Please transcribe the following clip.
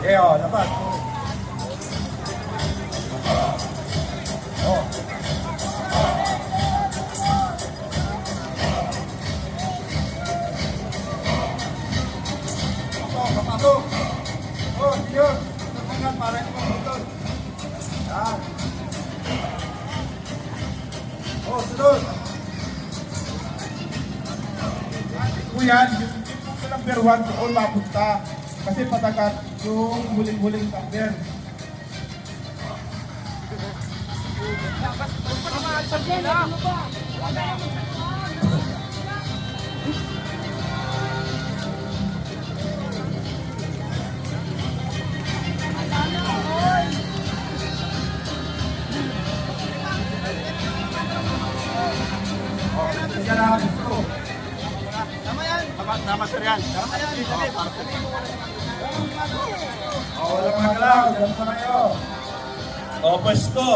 Eh, oh, dapat. Oh. Papasok. Oh, yun. Tatangan para hindi mabutol. Yan. Oh, sunod. Yan, yung number 1 doon mapunta. Kasi patagat yung huling-huling number. Tama sir yan. Tama yan. Oh, walang magalaw. Diyan sa kayo. O, pwesto.